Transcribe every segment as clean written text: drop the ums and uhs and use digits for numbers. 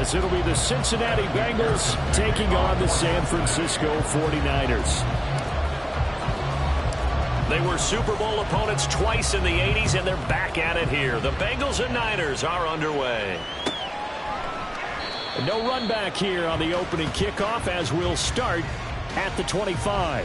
as it'll be the Cincinnati Bengals taking on the San Francisco 49ers. They were Super Bowl opponents twice in the 80s, and they're back at it here. The Bengals and Niners are underway. No run back here on the opening kickoff as we'll start at the 25.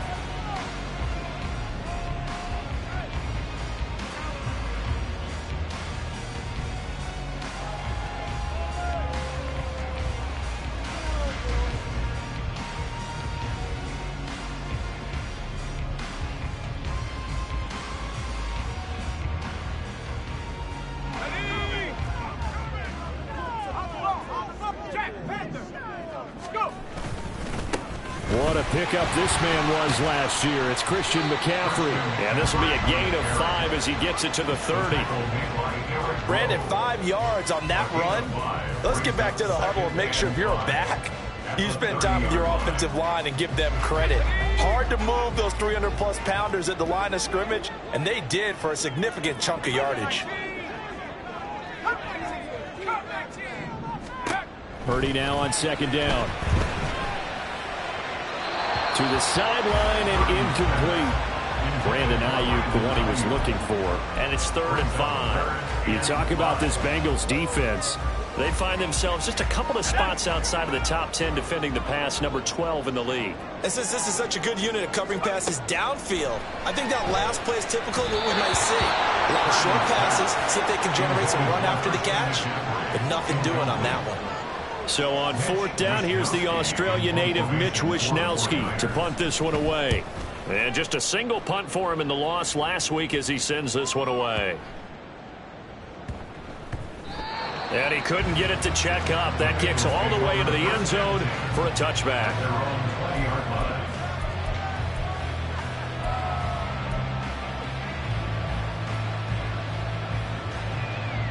What a pickup this man was last year. It's Christian McCaffrey. And this will be a gain of 5 as he gets it to the 30. Brandon, 5 yards on that run. Let's get back to the huddle and make sure if you're a back, you spend time with your offensive line and give them credit. Hard to move those 300-plus pounders at the line of scrimmage, and they did for a significant chunk of yardage. Purdy now on second down. To the sideline and incomplete. Brandon Ayuk, the one he was looking for. And it's 3rd and 5. You talk about this Bengals defense. They find themselves just a couple of spots outside of the top 10 defending the pass, number 12 in the league. And since this is such a good unit of covering passes downfield, I think that last play is typically what we might see. A lot of short passes, see if they can generate some run after the catch, but nothing doing on that one. So on 4th down, here's the Australia native Mitch Wishnowsky to punt this one away. And just a single punt for him in the loss last week as he sends this one away. And he couldn't get it to check up. That kicks all the way into the end zone for a touchback.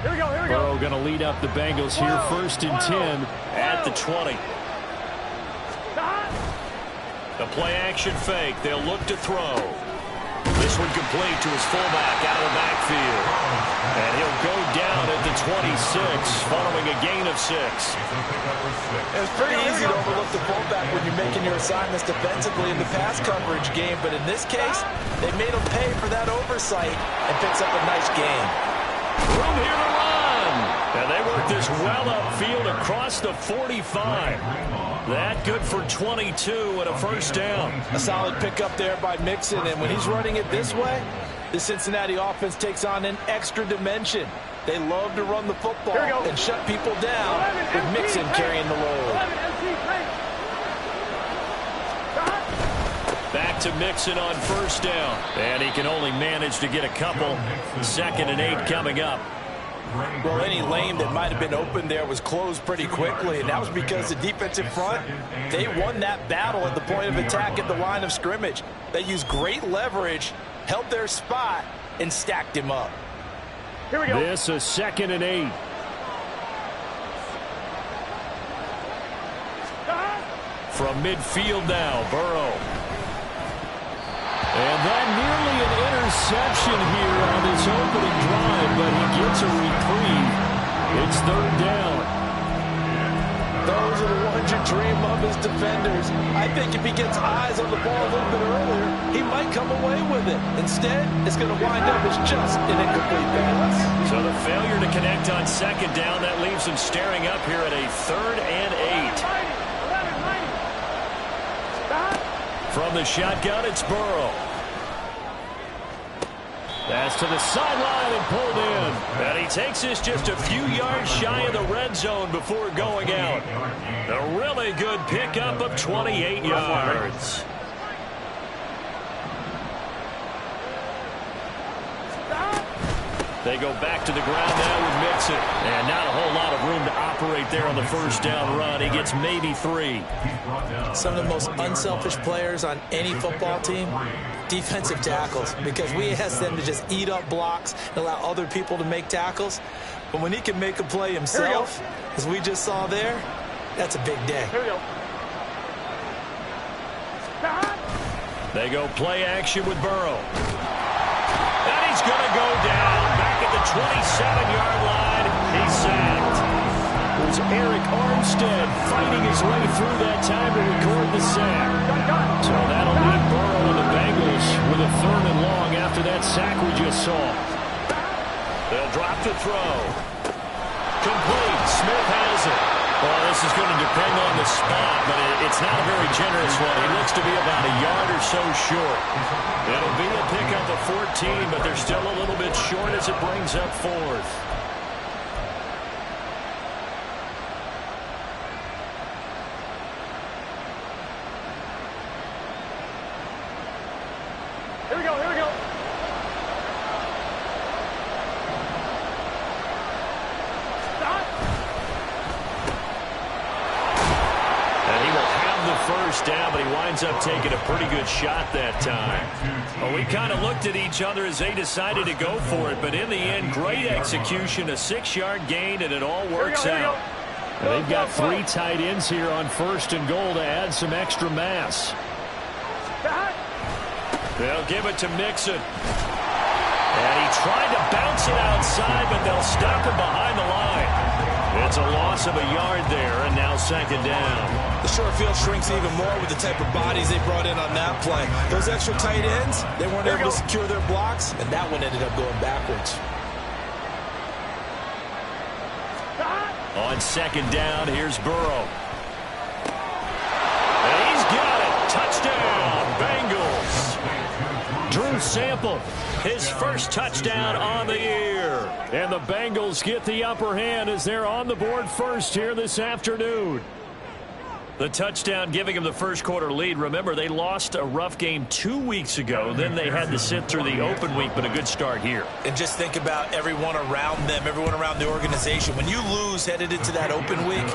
Here we go. Burrow going to lead up the Bengals here, 1st and 10 at the 20. The play action fake. They'll look to throw. This one complete to his fullback out of the backfield. And he'll go down at the 26 following a gain of 6. It's pretty easy to overlook the fullback when you're making your assignments defensively in the pass coverage game. But in this case, they made him pay for that oversight and picks up a nice gain. Room here to run. And they work this well upfield across the 45. That good for 22 and a 1st down. A solid pickup there by Mixon, and when he's running it this way, the Cincinnati offense takes on an extra dimension. They love to run the football and shut people down with Mixon carrying the load. Back to Mixon on 1st down. And he can only manage to get a couple. 2nd and 8 coming up. Well, any lane that might have been open there was closed pretty quickly, and that was because the defensive front, they won that battle at the point of attack at the line of scrimmage. They used great leverage, held their spot, and stacked him up. Here we go. This is 2nd and 8. From midfield now, Burrow. And that nearly an interception here on this opening drive, but he gets a reprieve. It's 3rd down. Those are the ones you dream of as defenders. I think if he gets eyes on the ball a little bit earlier, he might come away with it. Instead, it's going to wind up as just an incomplete pass. So the failure to connect on 2nd down, that leaves him staring up here at a 3rd and 8. From the shotgun, it's Burrow. That's to the sideline and pulled in. And he takes this just a few yards shy of the red zone before going out. A really good pickup of 28 yards. They go back to the ground now with Mixon. And not a whole lot of room to operate there on the 1st down run. He gets maybe 3. Some of the most unselfish players on any football team, defensive tackles, because we ask them to just eat up blocks and allow other people to make tackles. But when he can make a play himself, as we just saw there, that's a big day. Here we go. They go play action with Burrow. And he's going to go down back at the 27-yard line. He's sacked. Here's Eric Armstead fighting his way through that time to record the sack. So that'll leave Burrow and the Bengals with a 3rd and long after that sack we just saw. They'll drop to throw. Complete. Smith has it. Well, this is going to depend on the spot, but it's not a very generous one. He looks to be about a yard or so short. It'll be a pickup of 14, but they're still a little bit short as it brings up 4th. Here we go, here we go. First down, but he winds up taking a pretty good shot that time. Well, we kind of looked at each other as they decided to go for it, but in the end, great execution, a 6-yard gain, and it all works out. They've got 3 tight ends here on 1st and goal to add some extra mass. They'll give it to Mixon. And he tried to bounce it outside, but they'll stop him behind the line. It's a loss of a yard there, and now 2nd down. The short field shrinks even more with the type of bodies they brought in on that play. Those extra tight ends, they weren't able to secure their blocks, and that one ended up going backwards. On 2nd down, here's Burrow. And he's got it. Touchdown, Bengals. Drew Sample, his first touchdown on the year. And the Bengals get the upper hand as they're on the board first here this afternoon. The touchdown giving them the first quarter lead. Remember, they lost a rough game 2 weeks ago. Then they had to sit through the open week, but a good start here. And just think about everyone around them, everyone around the organization. When you lose headed into that open week,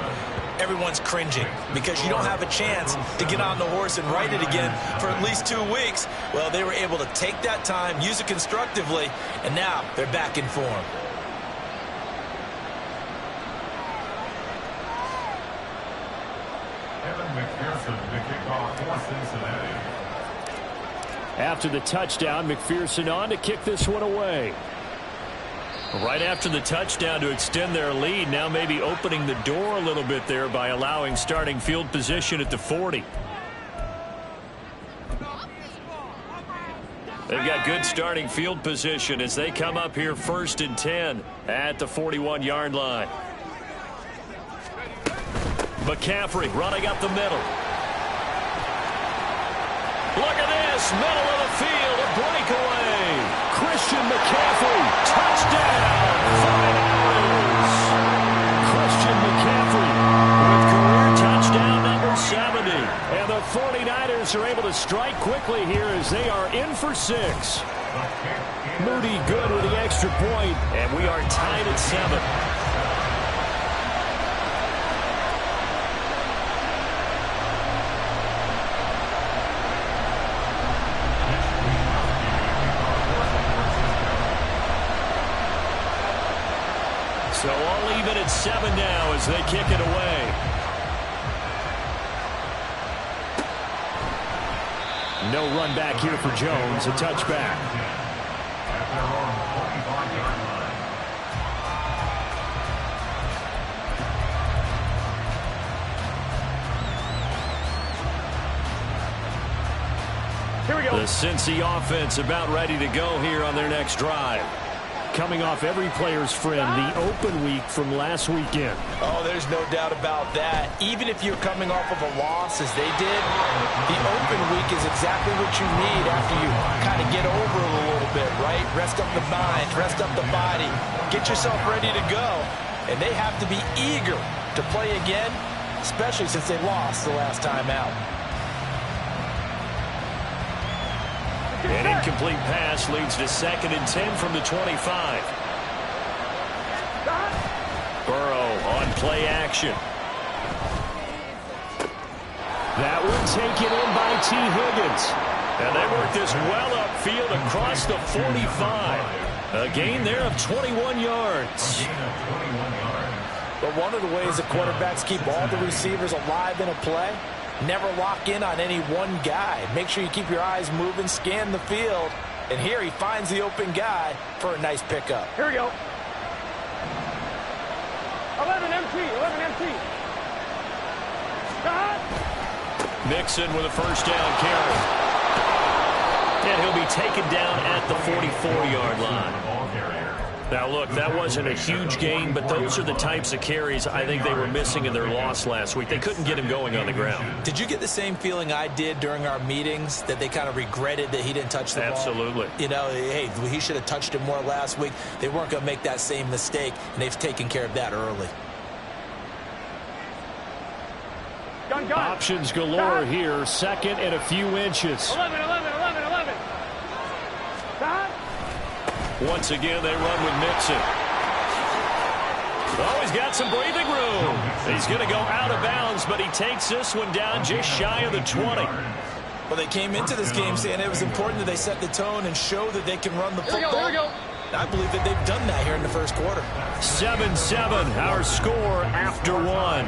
everyone's cringing because you don't have a chance to get on the horse and ride it again for at least 2 weeks. Well, they were able to take that time, use it constructively, and now they're back in form. After the touchdown, McPherson on to kick this one away. Right after the touchdown to extend their lead, now maybe opening the door a little bit there by allowing starting field position at the 40. They've got good starting field position as they come up here 1st and 10 at the 41-yard line. McCaffrey running up the middle. Look at this, middle of the field, a breakaway. Christian McCaffrey, touchdown, 49ers. Christian McCaffrey with career touchdown number 70. And the 49ers are able to strike quickly here as they are in for 6. Moody good with the extra point. And we are tied at 7. So all even at 7 now as they kick it away. No run back here for Jones, a touchback. Here we go. The Cincy offense about ready to go here on their next drive. Coming off every player's friend, the open week from last weekend. Oh, there's no doubt about that. Even if you're coming off of a loss as they did, the open week is exactly what you need after you kind of get over it a little bit, right? Rest up the mind, rest up the body, get yourself ready to go. And they have to be eager to play again, especially since they lost the last time out. An incomplete pass leads to 2nd and 10 from the 25. Burrow on play action. That one taken in by T. Higgins. And they work this well upfield across the 45. A gain there of 21 yards. But one of the ways the quarterbacks keep all the receivers alive in a play, never lock in on any one guy. Make sure you keep your eyes moving, scan the field. And here he finds the open guy for a nice pickup. Here we go. 11 empty. empty. Mixon with a first down carry. And he'll be taken down at the 44-yard line. Now, look, that wasn't a huge gain, but those are the types of carries I think they were missing in their loss last week. They couldn't get him going on the ground. Did you get the same feeling I did during our meetings, that they kind of regretted that he didn't touch the ball? Absolutely. You know, hey, he should have touched it more last week. They weren't going to make that same mistake, and they've taken care of that early. Gun. Options galore here. Second and a few inches. 11. Once again, they run with Mixon. Oh, he's got some breathing room. He's going to go out of bounds, but he takes this one down just shy of the 20. Well, they came into this game saying it was important that they set the tone and show that they can run the football. Here we go. I believe that they've done that here in the first quarter. 7-7, our score after one.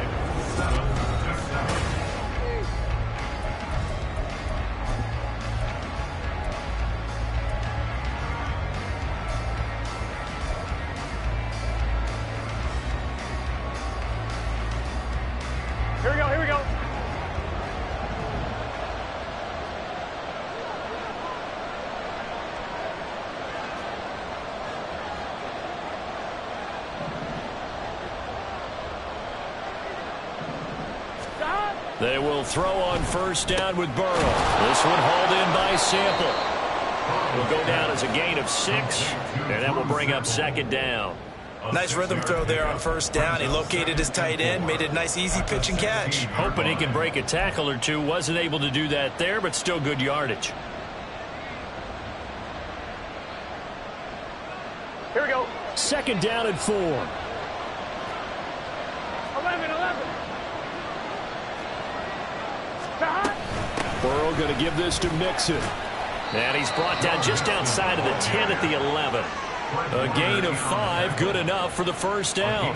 Here we go. They will throw on first down with Burrow. This one hauled in by Sample. Will go down as a gain of 6, and that will bring up second down. Nice rhythm throw there on first down. He located his tight end, made it a nice, easy pitch and catch. Hoping he can break a tackle or two. Wasn't able to do that there, but still good yardage. Here we go. Second down and 4. 11. Burrow going to give this to Mixon. And he's brought down just outside of the 10 at the 11. A gain of 5, good enough for the first down.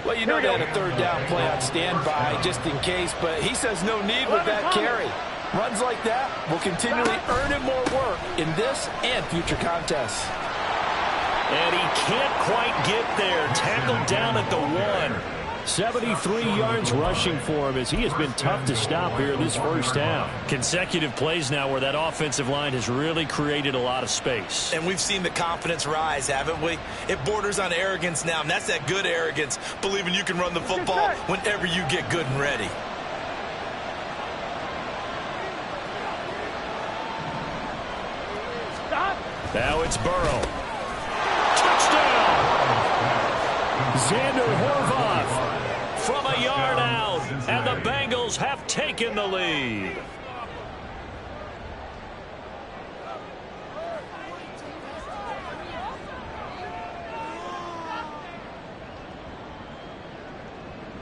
Well, you know they had a third down play on standby just in case, but he says no need with that carry. Runs like that will continually earn him more work in this and future contests. And he can't quite get there. Tackled down at the 1. 73 yards rushing for him as he has been tough to stop here this first half. Consecutive plays now where that offensive line has really created a lot of space. And we've seen the confidence rise, haven't we? It borders on arrogance now, and that's that good arrogance, believing you can run the football whenever you get good and ready. Now it's Burrow. Touchdown! Xander Horvath from a yard out, and the Bengals have taken the lead.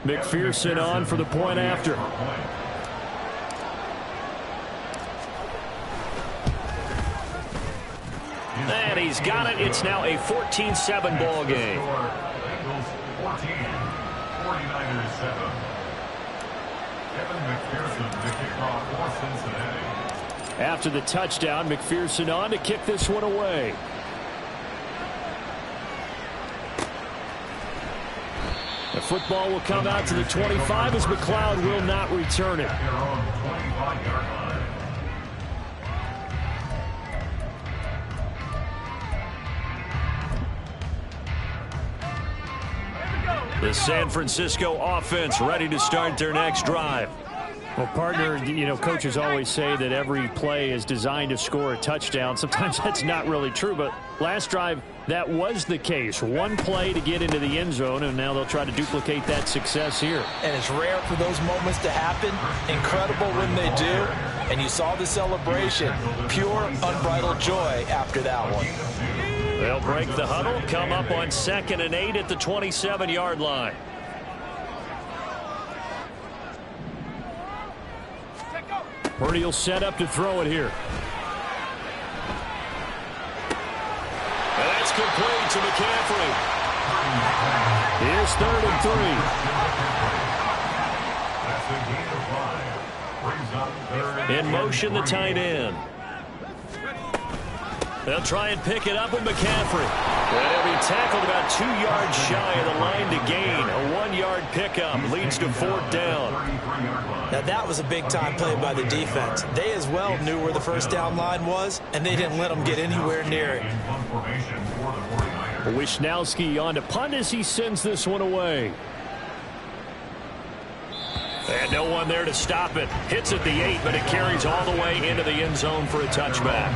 McPherson on for the point after. And he's got it. It's now a 14-7 ball game. Bengals 14, 49ers 7. Kevin McPherson to kick off for Cincinnati. After the touchdown, McPherson on to kick this one away. The football will come out to the 25 as McLeod will not return it. Their own 25-yard line. The San Francisco offense ready to start their next drive. Well, partner, you know, coaches always say that every play is designed to score a touchdown. Sometimes that's not really true, but last drive, that was the case. One play to get into the end zone, and now they'll try to duplicate that success here. And it's rare for those moments to happen. Incredible when they do. And you saw the celebration. Pure, unbridled joy after that one. They'll break the huddle, come up on 2nd and 8 at the 27-yard line. Purdy will set up to throw it here. And that's complete to McCaffrey. Here's 3rd and 3. That's a gain of 5. Brings up 3rd. In motion, the tight end. They'll try and pick it up with McCaffrey. And he'll be tackled about 2 yards shy of the line to gain. A 1-yard pickup leads to 4th down. Now that was a big-time play by the defense. They as well knew where the first down line was, and they didn't let them get anywhere near it. Wisnowski on to punt as he sends this one away. And no one there to stop it. Hits at the 8, but it carries all the way into the end zone for a touchback.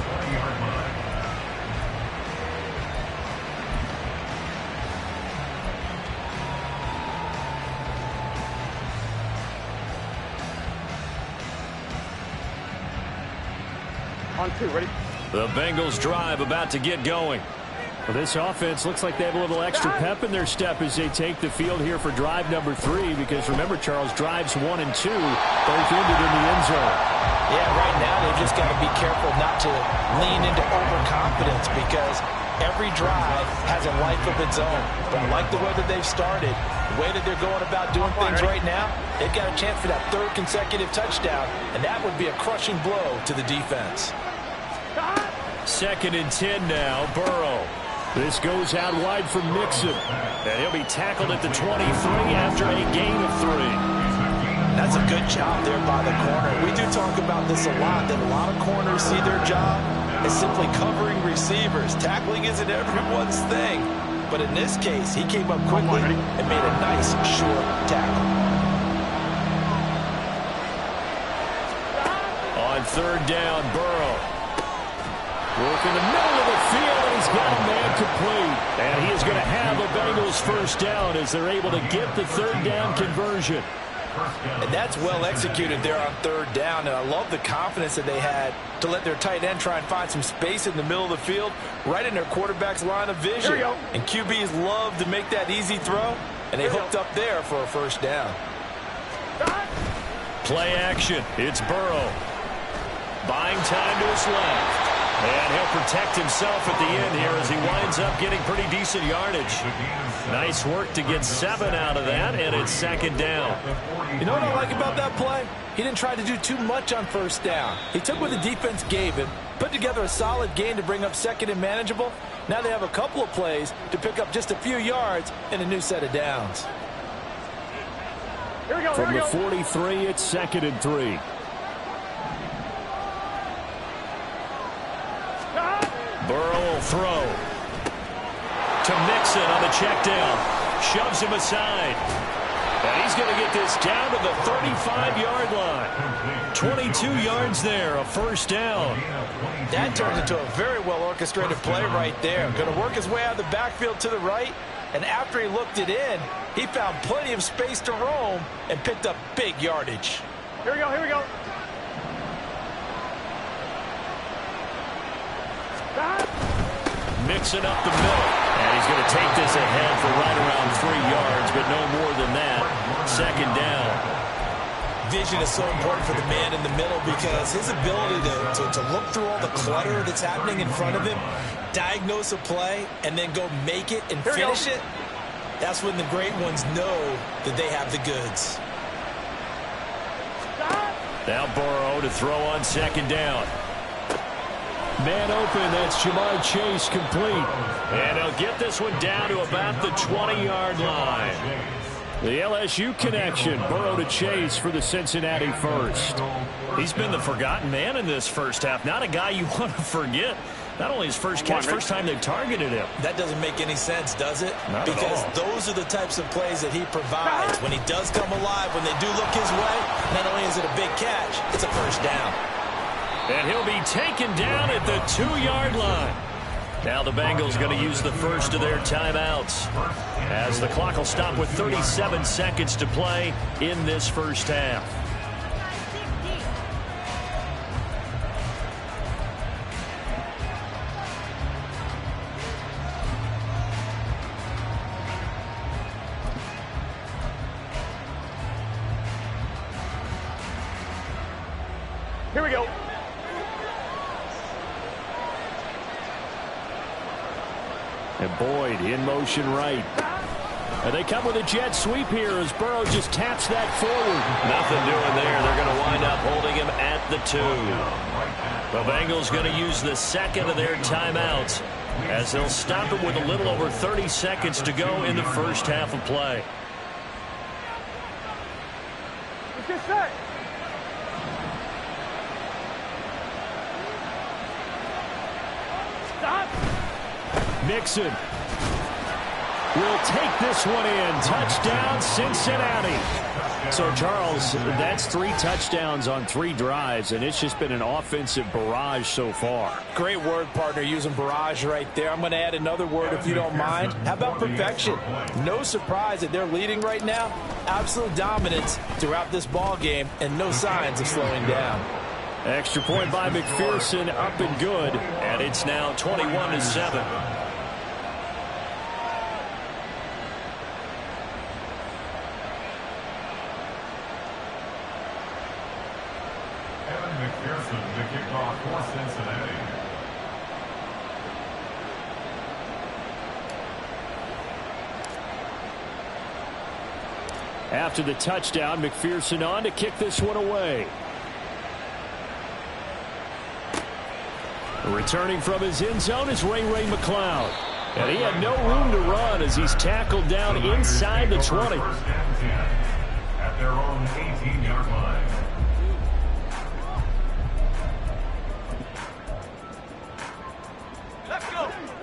On 2, ready? The Bengals drive about to get going. Well, this offense looks like they have a little extra pep in their step as they take the field here for drive number 3, because remember, Charles, drives 1 and 2 both ended in the end zone. Yeah, right now they've just got to be careful not to lean into overconfidence, because every drive has a life of its own. But I like the way that they've started, the way that they're going about doing things right now. They've got a chance for that 3rd consecutive touchdown, and that would be a crushing blow to the defense. 2nd and 10 now, Burrow. This goes out wide for Mixon. And he'll be tackled at the 23 after a gain of 3. That's a good job there by the corner. We do talk about this a lot, that a lot of corners see their job as simply covering receivers. Tackling isn't everyone's thing. But in this case, he came up quickly and made a nice, short tackle. On 3rd down, Burrow. Work in the middle of the field, and he's got a man complete. And he is going to have a Bengals 1st down as they're able to get the 3rd down conversion. And that's well executed there on 3rd down. And I love the confidence that they had to let their tight end try and find some space in the middle of the field, right in their quarterback's line of vision. And QBs love to make that easy throw, and they hooked up there for a 1st down. Play action. It's Burrow. Buying time to his left. And he'll protect himself at the end here as he winds up getting pretty decent yardage. Nice work to get 7 out of that, and it's 2nd down. You know what I like about that play? He didn't try to do too much on 1st down. He took what the defense gave him, put together a solid gain to bring up 2nd and manageable. Now they have a couple of plays to pick up just a few yards and a new set of downs. Here we go, From the 43, it's 2nd and 3. Burrow will throw to Mixon on the check down. Shoves him aside. And he's going to get this down to the 35-yard line. 22 yards there, a 1st down. That turns into a very well-orchestrated play right there. Going to work his way out of the backfield to the right. And after he looked it in, he found plenty of space to roam and picked up big yardage. Here we go, here we go. Mixing up the middle. And he's going to take this ahead for right around 3 yards, but no more than that. 2nd down. Vision is so important for the man in the middle, because his ability to look through all the clutter that's happening in front of him, diagnose a play, and then go make it and finish it, that's when the great ones know that they have the goods. Now Burrow to throw on 2nd down. Man open, that's Jamar Chase complete. And he'll get this one down to about the 20-yard line. The LSU connection, Burrow to Chase for the Cincinnati 1st. He's been the forgotten man in this 1st half. Not a guy you want to forget. Not only his first catch, first time they've targeted him. That doesn't make any sense, does it? Not because at all. Those are the types of plays that he provides. When he does come alive, when they do look his way, not only is it a big catch, it's a 1st down. And he'll be taken down at the 2-yard line. Now the Bengals going to use the first of their timeouts, as the clock will stop with 37 seconds to play in this 1st half. Here we go. And Boyd in motion right. And they come with a jet sweep here as Burrow just taps that forward. Nothing doing there. They're going to wind up holding him at the 2. The Bengals going to use the 2nd of their timeouts as they'll stop it with a little over 30 seconds to go in the first half of play. Let's get set. Stop. Mixon will take this one in. Touchdown, Cincinnati. So, Charles, that's 3 touchdowns on 3 drives, and it's just been an offensive barrage so far. Great word, partner, using barrage right there. I'm going to add another word if you don't mind. How about perfection? No surprise that they're leading right now. Absolute dominance throughout this ball game, and no signs of slowing down. Extra point by McPherson, up and good. And it's now 21-7. McPherson, the kickoff for Cincinnati. After the touchdown, McPherson on to kick this one away. Returning from his end zone is Ray McCloud. And he had no room to run as he's tackled down inside the 20. First and 10 at their own 18-yard line.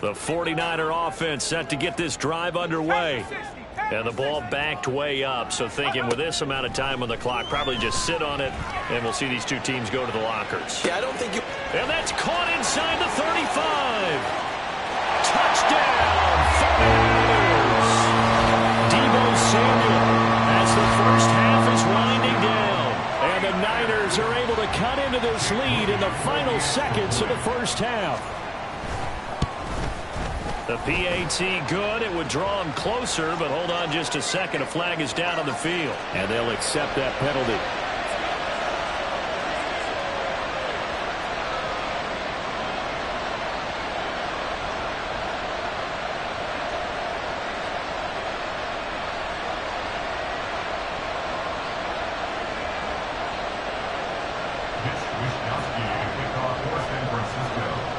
The 49er offense set to get this drive underway. And the ball backed way up. So thinking with this amount of time on the clock, probably just sit on it, and we'll see these two teams go to the lockers. Yeah, I don't think you... And that's caught inside the 35. Touchdown, 49ers. Deebo Samuel as the first half is winding down. And the Niners are able to cut into this lead in the final seconds of the first half. The PAT good. It would draw him closer, but hold on just a second. A flag is down on the field. And they'll accept that penalty.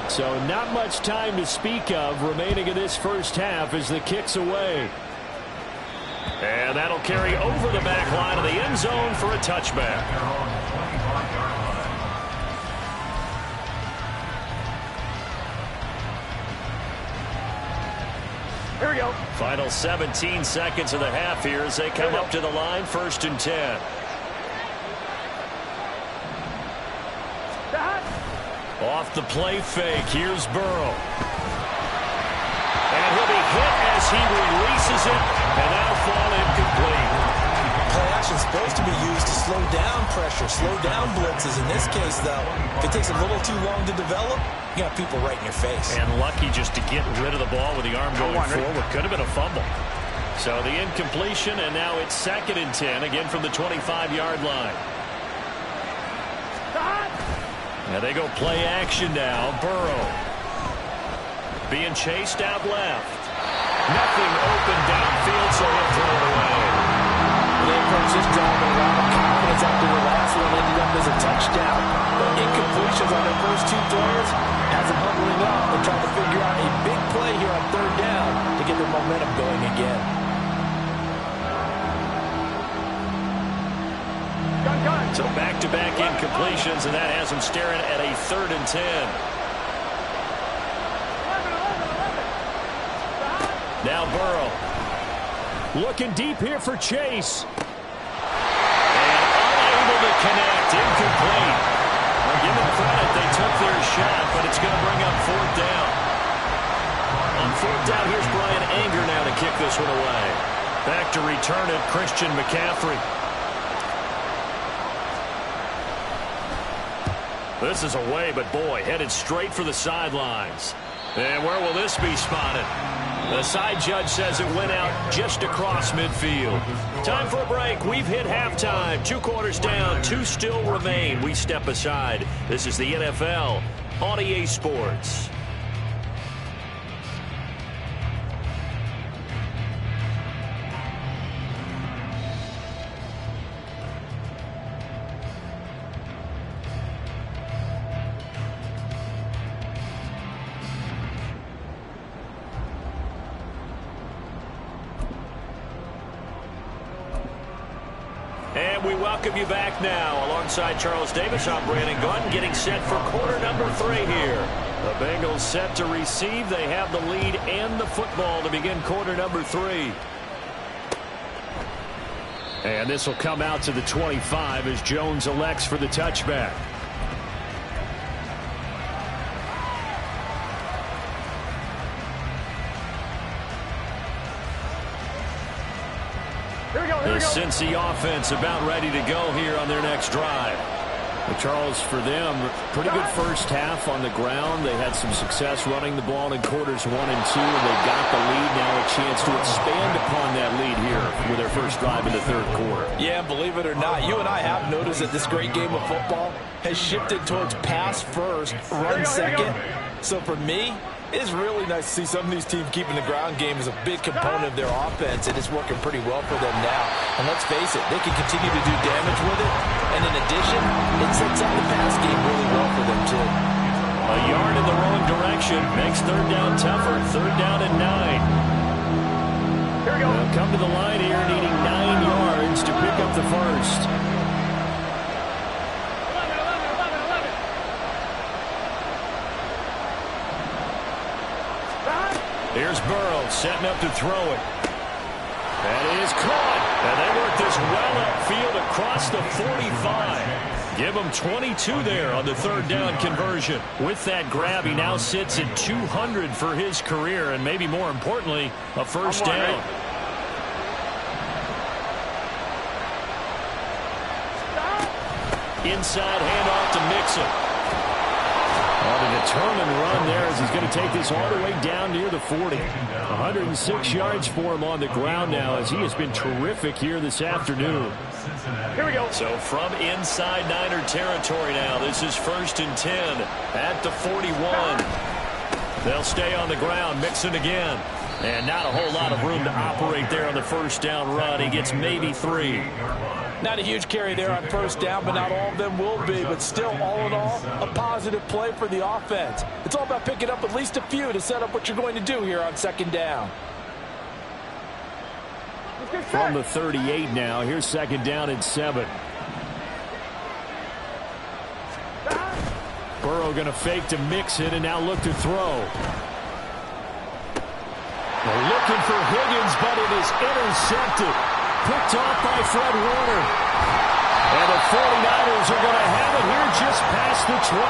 So not much time to speak of remaining in this first half as the kick's away. And that'll carry over the back line of the end zone for a touchback. Here we go. Final 17 seconds of the half here as they come up to the line, 1st and 10. Off the play fake, here's Burrow. And he'll be hit as he releases it, and that'll fall incomplete. Play action is supposed to be used to slow down pressure, slow down blitzes. In this case, though, if it takes a little too long to develop, you got people right in your face. And lucky just to get rid of the ball with the arm going forward. Could have been a fumble. So the incompletion, and now it's 2nd and 10, again from the 25-yard line. And they go play action now. Burrow being chased out left. Nothing open downfield, so he'll throw it away. They approach this drive with a lot of confidence after the last one ended up as a touchdown. But incompletions on their first 2 players has them humbling up and trying to figure out a big play here on 3rd down to get their momentum going again. So back-to-back incompletions, and that has them staring at a 3rd and 10. Now Burrow. Looking deep here for Chase. And unable to connect. Incomplete. Well, give them credit. They took their shot, but it's going to bring up 4th down. On 4th down, here's Brian Anger now to kick this one away. Back to return it, Christian McCaffrey. This is away, but boy, headed straight for the sidelines. And where will this be spotted? The side judge says it went out just across midfield. Time for a break. We've hit halftime. 2 quarters down, 2 still remain. We step aside. This is the NFL on EA Sports. we welcome you back now. Alongside Charles Davis, I'm Brandon Gunn, getting set for quarter number 3 here. The Bengals set to receive. They have the lead and the football to begin quarter number 3. And this will come out to the 25 as Jones elects for the touchback. The Cincy offense about ready to go here on their next drive. Well, Charles, for them, pretty good first half on the ground. They had some success running the ball in quarters 1 and 2, and they got the lead. Now a chance to expand upon that lead here with their first drive in the third quarter. Yeah, believe it or not, you and I have noticed that this great game of football has shifted towards pass first, run second. So for me, it's really nice to see some of these teams keeping the ground game as a big component of their offense, and it's working pretty well for them now. And let's face it, they can continue to do damage with it. And in addition, it sets up the pass game really well for them, too. A yard in the wrong direction makes third down tougher. Third down and 9. Here we go. They'll come to the line here needing 9 yards to pick up the first. Here's Burrow setting up to throw it. That is caught. And they work this well upfield across the 45. Give him 22 there on the third down conversion. With that grab, he now sits at 200 for his career, and maybe more importantly, a first down. Inside handoff to Mixon. On a determined run there as he's going to take this all the way down near the 40. 106 yards for him on the ground now as he has been terrific here this afternoon. Here we go. So from inside Niner territory now, this is 1st and 10 at the 41. They'll stay on the ground, Mixon again. And not a whole lot of room to operate there on the first down run. He gets maybe 3. Not a huge carry there on first down, but not all of them will be. But still, all in all, a positive play for the offense. It's all about picking up at least a few to set up what you're going to do here on second down. From the 38 now, here's second down and 7. Burrow going to fake to Mixon and now look to throw. They're looking for Higgins, but it is intercepted. Picked off by Fred Warner. And the 49ers are going to have it here just past the 25.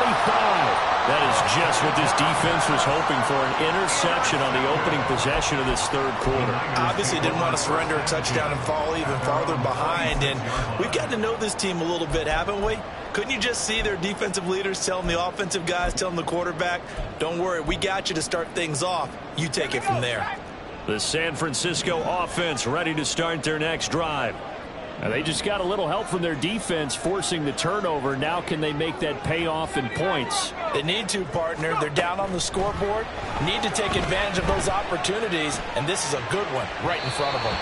That is just what this defense was hoping for, an interception on the opening possession of this third quarter. Obviously didn't want to surrender a touchdown and fall even farther behind. And we've gotten to know this team a little bit, haven't we? Couldn't you just see their defensive leaders telling the offensive guys, telling the quarterback, don't worry, we got you to start things off. You take it from there. The San Francisco offense ready to start their next drive. And they just got a little help from their defense forcing the turnover. Now can they make that pay off in points? They need to, partner. They're down on the scoreboard. Need to take advantage of those opportunities. And this is a good one right in front of them.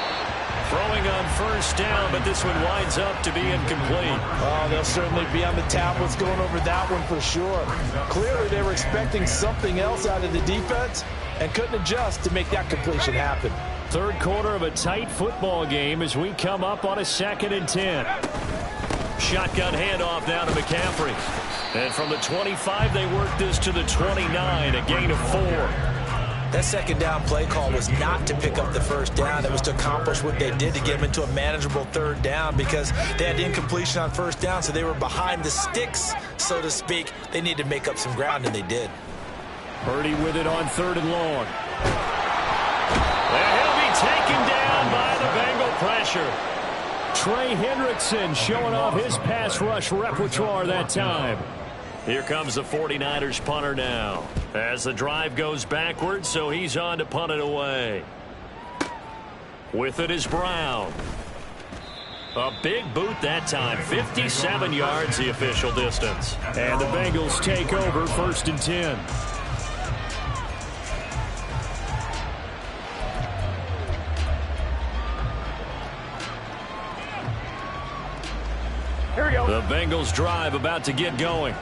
Throwing on first down, but this one winds up to be incomplete. Oh, they'll certainly be on the tablets going over that one for sure. Clearly they were expecting something else out of the defense and couldn't adjust to make that completion happen. Third quarter of a tight football game as we come up on a 2nd and 10. Shotgun handoff now to McCaffrey. And from the 25, they work this to the 29, a gain of 4. That second down play call was not to pick up the first down. It was to accomplish what they did to get them into a manageable third down because they had incompletion on first down, so they were behind the sticks, so to speak. They needed to make up some ground, and they did. Purdy with it on 3rd and long. And he'll be taken down by the Bengal pressure. Trey Hendrickson showing off his pass rush repertoire that time. Here comes the 49ers punter now. As the drive goes backwards, so he's on to punt it away. With it is Brown. A big boot that time. 57 yards the official distance. And the Bengals take over 1st and 10. Here we go. The Bengals drive about to get going.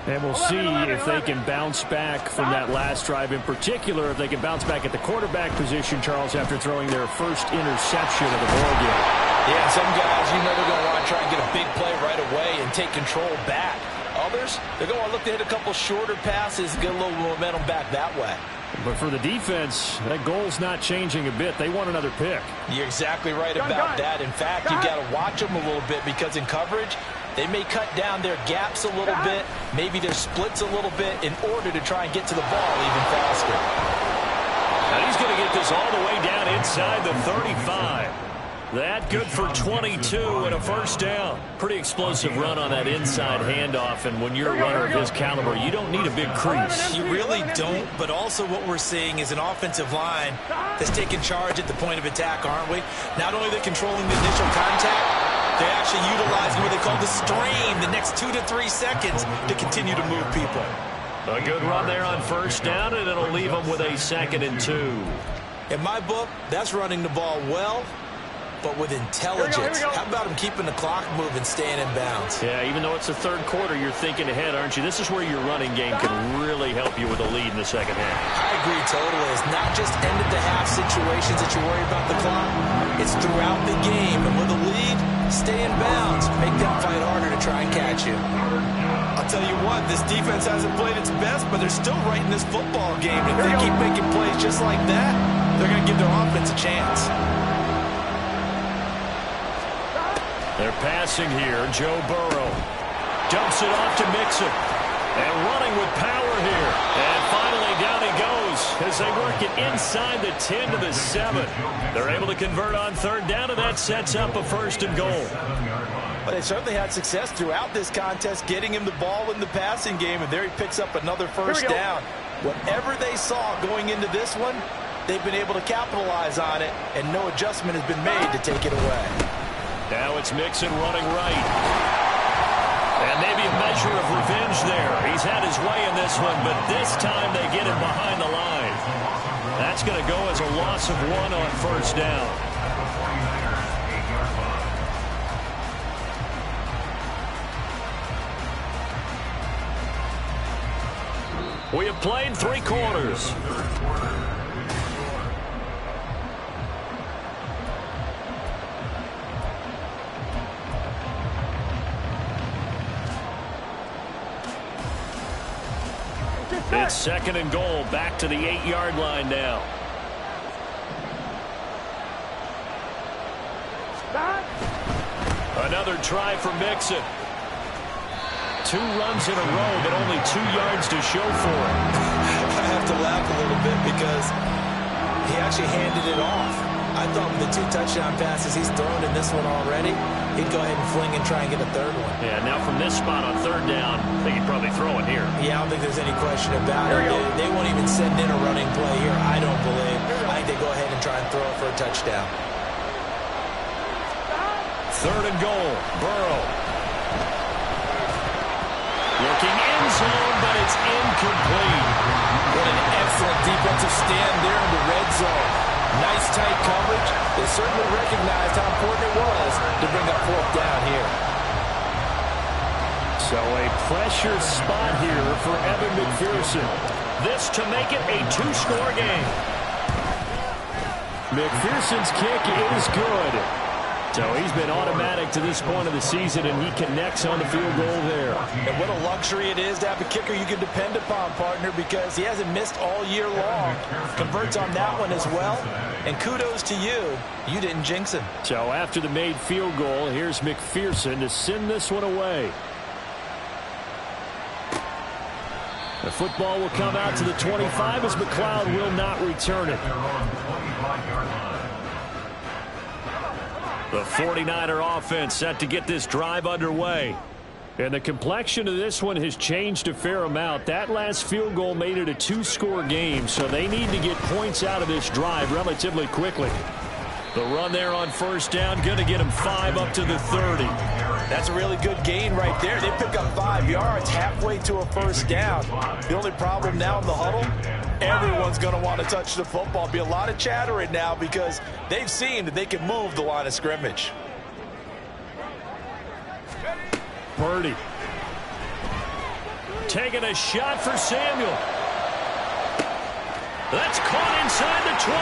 And we'll see if they can bounce back from that last drive. In particular, if they can bounce back at the quarterback position, Charles, after throwing their first interception of the ballgame. Yeah, some guys, you know they're going to want to try and get a big play right away and take control back. Others, they're going to look to hit a couple shorter passes, get a little momentum back that way. But for the defense, that goal's not changing a bit. They want another pick. You're exactly right about that. In fact, you got to watch them a little bit because in coverage, they may cut down their gaps a little bit, maybe their splits a little bit in order to try and get to the ball even faster. Now he's going to get this all the way down inside the 35. That good for 22 and a first down. Pretty explosive run on that inside handoff, and when you're a runner of his caliber, you don't need a big crease. You really don't, but also what we're seeing is an offensive line that's taking charge at the point of attack, aren't we? Not only are they controlling the initial contact, they're actually utilizing what they call the strain, the next 2 to 3 seconds to continue to move people. A good run there on first down, and it'll leave them with a 2nd and 2. In my book, that's running the ball well, but with intelligence. How about him keeping the clock moving, staying in bounds? Yeah, even though it's the third quarter, you're thinking ahead, aren't you? This is where your running game can really help you with a lead in the second half. I agree totally. It's not just end-of-the-half situations that you worry about the clock. It's throughout the game. And with a lead, stay in bounds. Make them fight harder to try and catch you. I'll tell you what, this defense hasn't played its best, but they're still right in this football game. If they keep making plays just like that, they're going to give their offense a chance. They're passing here. Joe Burrow dumps it off to Mixon. And running with power here. And finally down he goes as they work it inside the 10 to the 7. They're able to convert on third down, and that sets up a 1st and goal. But they certainly had success throughout this contest, getting him the ball in the passing game, and there he picks up another first down. Whatever they saw going into this one, they've been able to capitalize on it, and no adjustment has been made to take it away. Now it's Mixon running right. And maybe a measure of revenge there. He's had his way in this one, but this time they get him behind the line. That's going to go as a loss of 1 on first down. We have played 3 quarters. It's 2nd and goal, back to the 8-yard line now. Another try for Mixon. 2 runs in a row, but only 2 yards to show for it. I have to laugh a little bit because he actually handed it off. I thought with the 2 touchdown passes he's thrown in this one already, he'd go ahead and fling and try and get a 3rd one. Yeah, now from this spot on 3rd down, they could probably throw it here. Yeah, I don't think there's any question about it. They won't even send in a running play here, I don't believe. I think they go ahead and try and throw it for a touchdown. 3rd and goal, Burrow. Looking end zone, but it's incomplete. What an excellent defensive stand there in the red zone. Nice tight coverage. They certainly recognized how important it was to bring up 4th down here. So a pressure spot here for Evan McPherson. This to make it a 2-score game. McPherson's kick is good. So he's been automatic to this point of the season, and he connects on the field goal there. And what a luxury it is to have a kicker you can depend upon, partner, because he hasn't missed all year long. Converts on that one as well. And kudos to you. You didn't jinx him. So after the made field goal, here's McPherson to send this one away. The football will come out to the 25 as McLeod will not return it. The 49er offense set to get this drive underway. And the complexion of this one has changed a fair amount. That last field goal made it a 2-score game, so they need to get points out of this drive relatively quickly. The run there on first down, going to get them 5 up to the 30. That's a really good gain right there. They pick up 5 yards halfway to a first down. The only problem now in the huddle, everyone's going to want to touch the football. Be a lot of chattering now because they've seen that they can move the line of scrimmage. Purdy taking a shot for Samuel. That's caught inside the 20.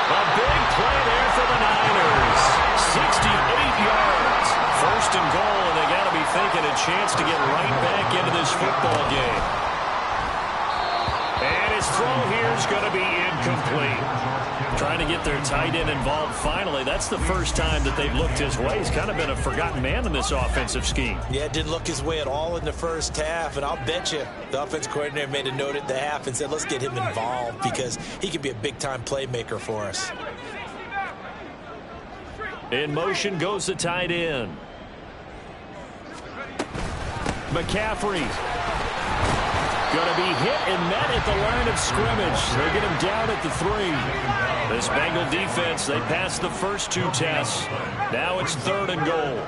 A big play there for the Niners. 68 yards. First and goal, and they got to be thinking a chance to get right back into this football game. And his throw here is going to be incomplete. Trying to get their tight end involved finally. That's the first time that they've looked his way. He's kind of been a forgotten man in this offensive scheme. Yeah, didn't look his way at all in the first half. And I'll bet you the offensive coordinator made a note at the half and said, let's get him involved because he could be a big-time playmaker for us. In motion goes the tight end. McCaffrey. Going to be hit and met at the line of scrimmage. They get him down at the 3. This Bengal defense, they passed the first 2 tests. Now it's 3rd and goal.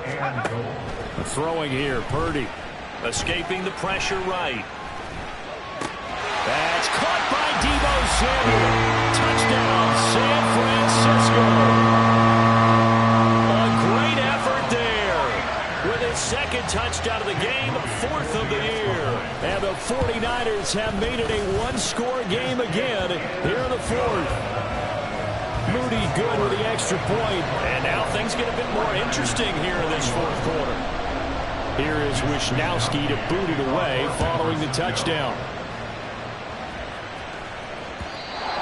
Throwing here, Purdy. Escaping the pressure right. That's caught by Deebo Samuel. Touchdown, San Francisco. A great effort there. With his 2nd touchdown of the game, 4th of the year. And the 49ers have made it a 1-score game again here in the 4th. Moody good with the extra point. And now things get a bit more interesting here in this 4th quarter. Here is Wisnowski to boot it away following the touchdown.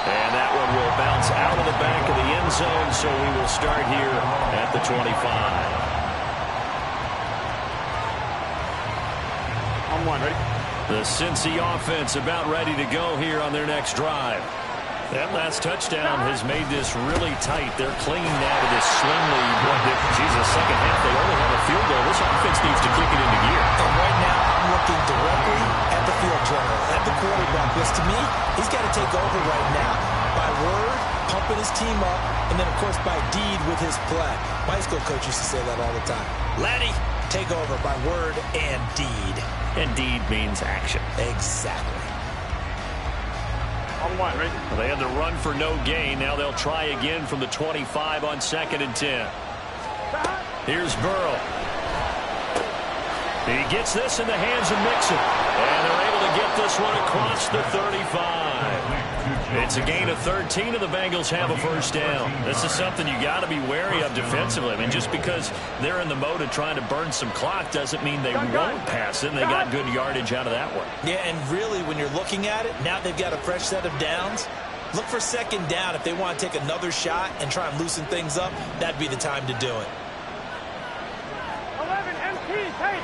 And that one will bounce out of the back of the end zone, so we will start here at the 25. On 1, ready? The Cincy offense about ready to go here on their next drive. That last touchdown has made this really tight. They're clinging now to this slim lead. Second half, they only have a field goal. This offense needs to kick it into gear. And right now, I'm looking directly at the field general, at the quarterback. Because to me, he's got to take over right now. By word, pumping his team up, and then, of course, by deed with his play. My high school coach used to say that all the time. Laddie, take over by word and deed. And deed means action. Exactly. On 1, ready? Well, they had the run for no gain. Now they'll try again from the 25 on 2nd and 10. Here's Burrow. He gets this in the hands of Mixon. And they're able to get this one across the 35. It's a gain of 13, and the Bengals have a first down. This is something you got to be wary of defensively. I mean, just because they're in the mode of trying to burn some clock doesn't mean they won't pass it, and they got good yardage out of that one. Yeah, and really, when you're looking at it, now they've got a fresh set of downs. Look for 2nd down. If they want to take another shot and try and loosen things up, that'd be the time to do it. 11 MT, take.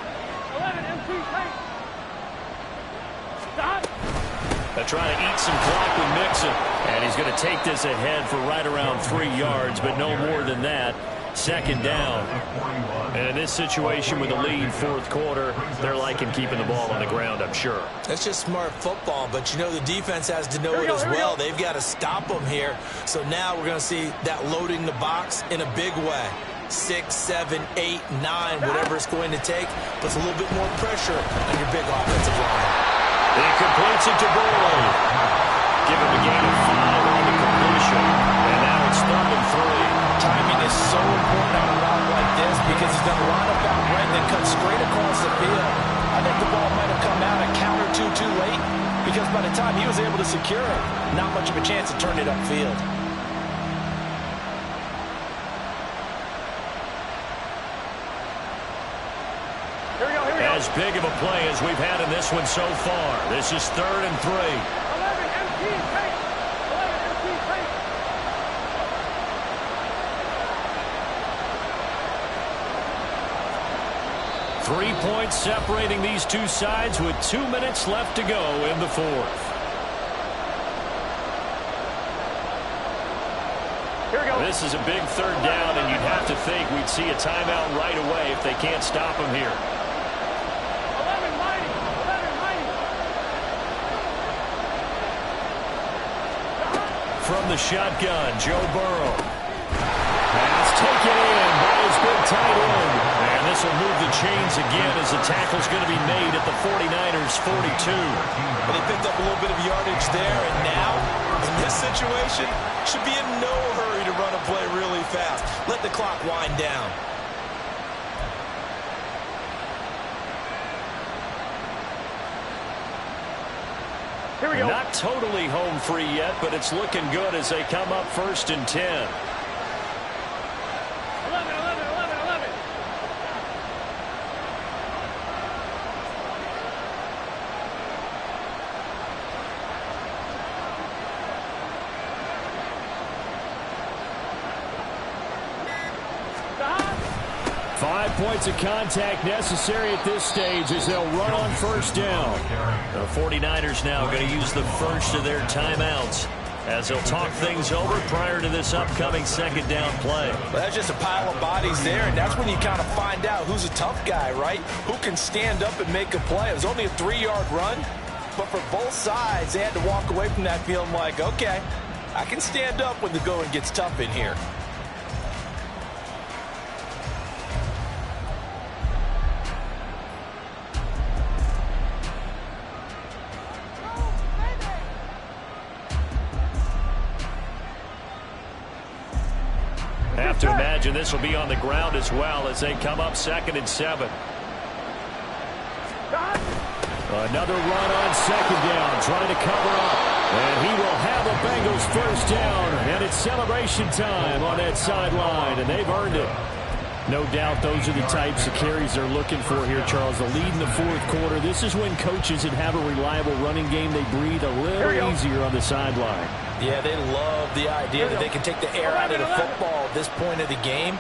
11 MT, take. Stop. They're trying to eat some clock with Mixon. And he's going to take this ahead for right around 3 yards, but no more than that. 2nd down. And in this situation with the lead 4th quarter, they're liking keeping the ball on the ground, I'm sure. That's just smart football, but you know the defense has to know it as well. They've got to stop them here. So now we're going to see that loading the box in a big way. 6, 7, 8, 9, whatever it's going to take. Puts a little bit more pressure on your big offensive line. He completes it to Burrow. Give him a gain of 5 on the completion. And now it's 3rd and 3. Timing is so important on a route like this because he's going to line up out right and then cut straight across the field. I think the ball might have come out a count or two too late because by the time he was able to secure it, not much of a chance to turn it upfield. As big of a play as we've had in this one so far. This is 3rd and 3. 11 MT, take. 11 MT, take. 3 points separating these two sides with 2 minutes left to go in the 4th. Here we go. This is a big 3rd down, and you'd have to think we'd see a timeout right away if they can't stop him here. 11 mighty. 11 mighty. From the shotgun, Joe Burrow. Pass taken in by his big tight end. And this will move the chains again as the tackle's going to be made at the 49ers' 42. But they picked up a little bit of yardage there, and now, in this situation, should be in no hurry to run a play really fast. Let the clock wind down. Here we go. Not totally home free yet, but it's looking good as they come up 1st and 10. 11, 11. points of contact necessary at this stage as they'll run on first down. The 49ers now going to use the first of their timeouts as they'll talk things over prior to this upcoming second down play. Well, that's just a pile of bodies there, and that's when you kind of find out who's a tough guy, right? Who can stand up and make a play. It was only a 3-yard run, but for both sides, they had to walk away from that feeling like, okay, I can stand up when the going gets tough in here. Have to imagine this will be on the ground as well as they come up 2nd and 7. Another run on second down, trying to cover up. And he will have the Bengals first down. And it's celebration time on that sideline, and they've earned it. No doubt those are the types of carries they're looking for here, Charles. The lead in the fourth quarter. This is when coaches that have a reliable running game, they breathe a little easier on the sideline. Yeah, they love the idea that they can take the air out of the football at this point of the game.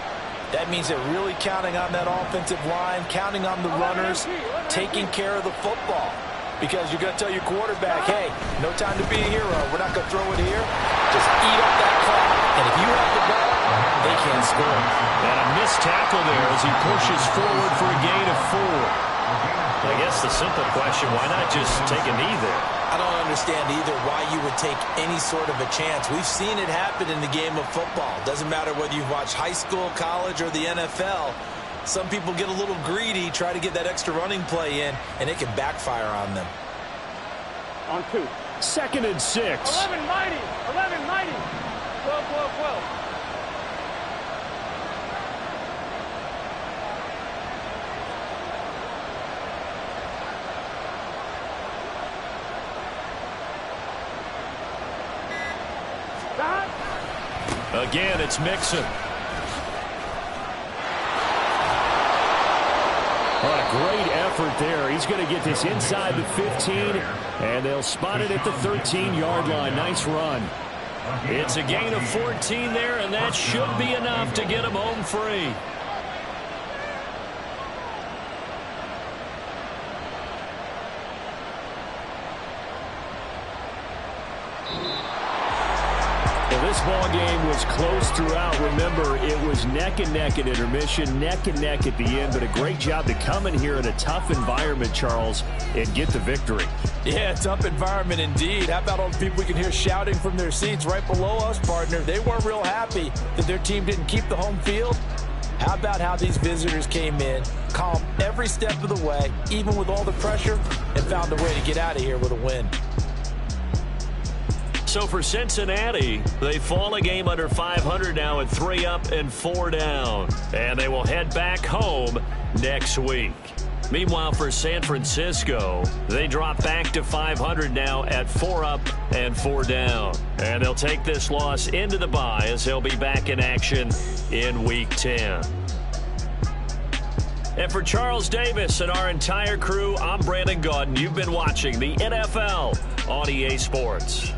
That means they're really counting on that offensive line, counting on the runners, taking care of the football. Because you're going to tell your quarterback, hey, no time to be a hero. We're not going to throw it here. Just eat up that clock. And if you have the ball, they can't score. And a missed tackle there as he pushes forward for a gain of 4. I guess the simple question, why not just take a knee there? I don't understand either why you would take any sort of a chance. We've seen it happen in the game of football. Doesn't matter whether you watch high school, college, or the NFL. Some people get a little greedy, try to get that extra running play in, and it can backfire on them. On 2. 2nd and 6. 11 mighty. 11 mighty. 12, 12, 12. Again, it's Mixon. What a great effort there. He's going to get this inside the 15, and they'll spot it at the 13-yard line. Nice run. It's a gain of 14 there, and that should be enough to get him home free. This ball game was close throughout. Remember, it was neck and neck at intermission, neck and neck at the end, but a great job to come in here in a tough environment, Charles, and get the victory. Yeah, tough environment indeed. How about all the people we can hear shouting from their seats right below us, partner? They weren't real happy that their team didn't keep the home field. How about how these visitors came in, calm every step of the way, even with all the pressure, and found a way to get out of here with a win. So for Cincinnati, they fall a game under 500 now at 3 up and 4 down. And they will head back home next week. Meanwhile, for San Francisco, they drop back to 500 now at 4 up and 4 down. And they'll take this loss into the bye as they'll be back in action in Week 10. And for Charles Davis and our entire crew, I'm Brandon Gaudin. You've been watching the NFL on EA Sports.